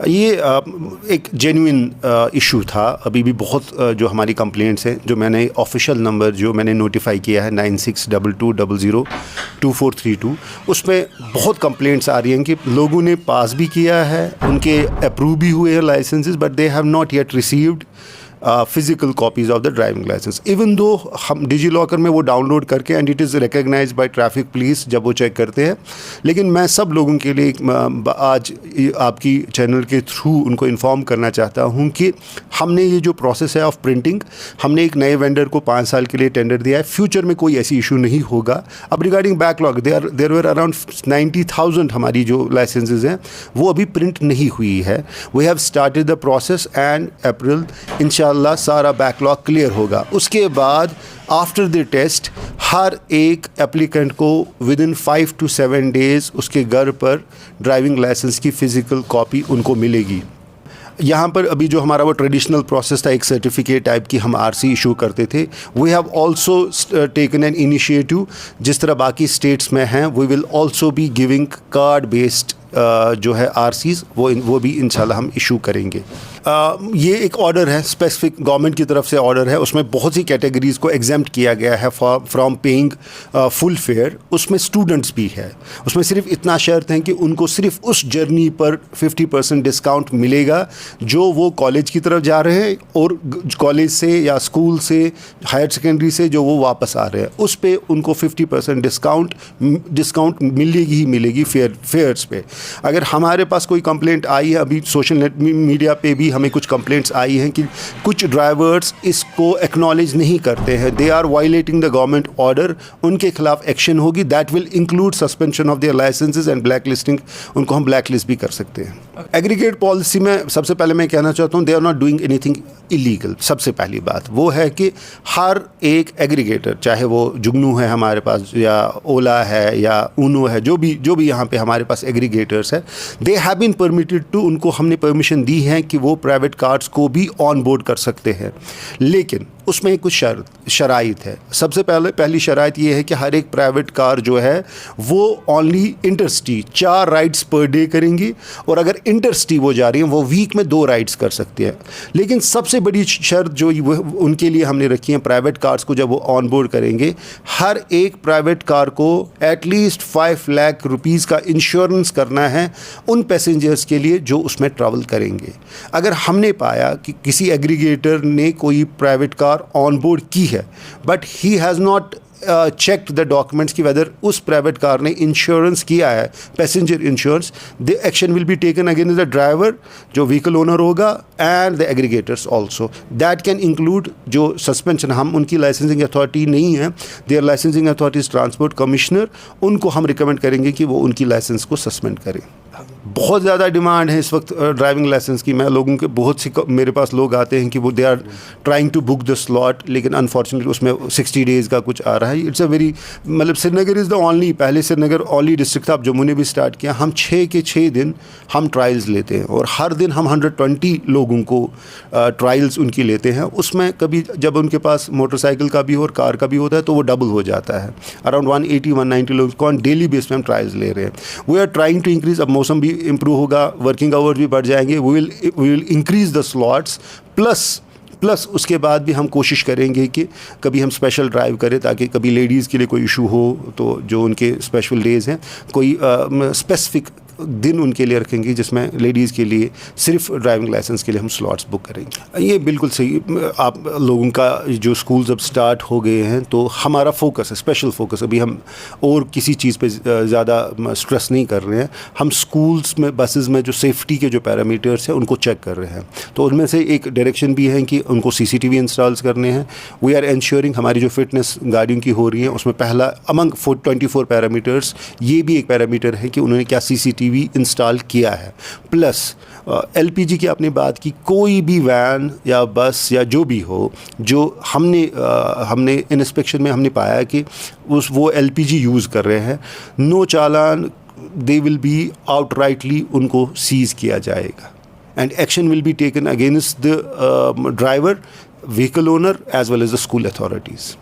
ये एक genuine issue था। अभी भी बहुत जो हमारी कंप्लेंट्स हैं, जो मैंने ऑफिशियल नंबर जो मैंने नोटिफाई किया है 9622002432, उसमें बहुत कंप्लेंट्स आ रही हैं कि लोगों ने पास भी किया है, उनके अप्रूव भी हुए हैं licences, but they have not yet received physical copies of the driving licence. Even though हम डिजी लॉकर में वो डाउनलोड करके and it is recognised by traffic police जब वो चेक करते हैं। लेकिन मैं सब लोगों के लिए आज आपकी चैनल के थ्रू उनको इन्फॉर्म करना चाहता हूँ कि हमने ये जो प्रोसेस है ऑफ प्रिंटिंग, हमने एक नए वेंडर को 5 साल के लिए टेंडर दिया है। फ्यूचर में कोई ऐसी इशू नहीं होगा। अब regarding backlog, there were around 90,000 हमारी जो लाइसेंसेज हैं वो अभी प्रिंट नहीं हुई है। We have started the process and April इंशाल्लाह सारा बैकलॉग क्लियर होगा। उसके बाद आफ्टर द टेस्ट हर एक एप्लीकेंट को विदिन 5 to 7 डेज़ उसके घर पर ड्राइविंग लाइसेंस की फ़िज़िकल कॉपी उनको मिलेगी। यहाँ पर अभी जो हमारा वो ट्रेडिशनल प्रोसेस था, एक सर्टिफिकेट टाइप की हम आरसी इशू करते थे, we have also taken an initiative. जिस तरह बाकी स्टेट्स में हैं, we will also be giving card based जो है आरसीज़, वो भी इंशाल्लाह हम इशू करेंगे। ये एक ऑर्डर है, स्पेसिफिक गवर्नमेंट की तरफ से ऑर्डर है। उसमें बहुत सी कैटेगरीज़ को एग्जेम्प्ट किया गया है फ्रॉम पेइंग फुल फेयर। उसमें स्टूडेंट्स भी है। उसमें सिर्फ इतना शर्त है कि उनको सिर्फ उस जर्नी पर 50% डिस्काउंट मिलेगा जो वो कॉलेज की तरफ जा रहे हैं और कॉलेज से या स्कूल से, हायर सेकेंडरी से जो वो वापस आ रहे हैं, उस पर उनको 50% डिस्काउंट मिलेगी ही मिलेगी फेयर्स पे। अगर हमारे पास कोई कंप्लेंट आई है, अभी सोशल मीडिया पे भी हमें कुछ कंप्लेंट्स आई हैं कि कुछ ड्राइवर्स इसको एक्नॉलेज नहीं करते हैं, they are violating the government order, उनके खिलाफ एक्शन होगी। That will include suspension of their licences and black listing. उनको हम ब्लैक लिस्ट भी कर सकते हैं। एग्रीगेट पॉलिसी में सबसे पहले मैं कहना चाहता हूँ, they are not doing anything illegal. सबसे पहली बात वो है कि हर एक एग्रीगेटर, चाहे वो जुगनू है हमारे पास या ओला है या ऊनो है, जो भी यहाँ पे हमारे पास एग्रीगेटर्स है, they have been permitted to, उनको हमने परमिशन दी है कि वो प्राइवेट कार्स को भी ऑन बोर्ड कर सकते हैं। लेकिन उसमें कुछ शराइत है। सबसे पहली शराइत ये है कि हर एक प्राइवेट कार जो है वो only intercity 4 rides per day करेंगी, और अगर इंटरसिटी वो जा रही हैं वो वीक में 2 राइड्स कर सकते हैं। लेकिन सबसे बड़ी शर्त जो उनके लिए हमने रखी है, प्राइवेट कार्स को जब वो ऑन बोर्ड करेंगे, हर एक प्राइवेट कार को एटलीस्ट 5 लाख रुपीज़ का इंश्योरेंस करना है उन पैसेंजर्स के लिए जो उसमें ट्रैवल करेंगे। अगर हमने पाया कि किसी एग्रीगेटर ने कोई प्राइवेट कार ऑन बोर्ड की है but he has not checked the documents की वेदर उस प्राइवेट कार ने इंश्योरेंस किया है, passenger insurance, the action will be taken against the driver, जो व्हीकल ओनर होगा, and the aggregators also. That can include जो सस्पेंशन, हम उनकी लाइसेंसिंग अथॉरिटी नहीं है, their licensing authorities transport commissioner, उनको हम रिकमेंड करेंगे कि वो उनकी लाइसेंस को सस्पेंड करें। बहुत ज़्यादा डिमांड है इस वक्त ड्राइविंग लाइसेंस की। मैं लोगों के बहुत सी मेरे पास लोग आते हैं कि वो they are trying to book the slot, लेकिन अनफॉर्चुनेटली उसमें 60 डेज़ का कुछ आ रहा है। इट्स अ वेरी, मतलब श्रीनगर इज़ द ओनली, पहले श्रीनगर ओनली डिस्ट्रिक्ट था, अब जम्मू ने भी स्टार्ट किया। हम 6 के 6 दिन हम ट्रायल्स लेते हैं और हर दिन हम 120 लोगों को ट्रायल्स उनकी लेते हैं। उसमें कभी जब उनके पास मोटरसाइकिल का भी और कार का भी होता है तो वो डबल हो जाता है। अराउंड 180-190 लोगों को डेली बेस पे हम ट्रायल्स ले रहे हैं। We are trying to increase, अब मौसम भी इम्प्रूव होगा, वर्किंग आवर्स भी बढ़ जाएंगे, we will increase the slots, plus उसके बाद भी हम कोशिश करेंगे कि कभी हम स्पेशल ड्राइव करें ताकि कभी लेडीज़ के लिए कोई इशू हो तो जो उनके स्पेशल डेज़ हैं, कोई स्पेसिफिक दिन उनके लिए रखेंगे जिसमें लेडीज़ के लिए सिर्फ ड्राइविंग लाइसेंस के लिए हम स्लॉट्स बुक करेंगे। ये बिल्कुल सही। आप लोगों का जो स्कूल्स अब स्टार्ट हो गए हैं तो हमारा फोकस है, स्पेशल फोकस, अभी हम और किसी चीज़ पे ज़्यादा स्ट्रेस नहीं कर रहे हैं। हम स्कूल्स में, बसेस में जो सेफ्टी के जो पैरामीटर्स हैं उनको चेक कर रहे हैं। तो उनमें से एक डायरेक्शन भी है कि उनको CCTV इंस्टॉल्स करने हैं। वी आर इंश्योरिंग हमारी जो फिटनेस गाड़ियों की हो रही है उसमें पहला अमंग 24 पैरामीटर्स ये भी एक पैरामीटर है कि उन्होंने क्या CCTV इंस्टॉल किया है। प्लस LPG की आपने बात की, कोई भी वैन या बस या जो भी हो, जो हमने इंस्पेक्शन में हमने पाया कि वो LPG यूज़ कर रहे हैं, no challan, they will be outrightly उनको सीज़ किया जाएगा and action will be taken against the driver, vehicle owner as well as the school authorities.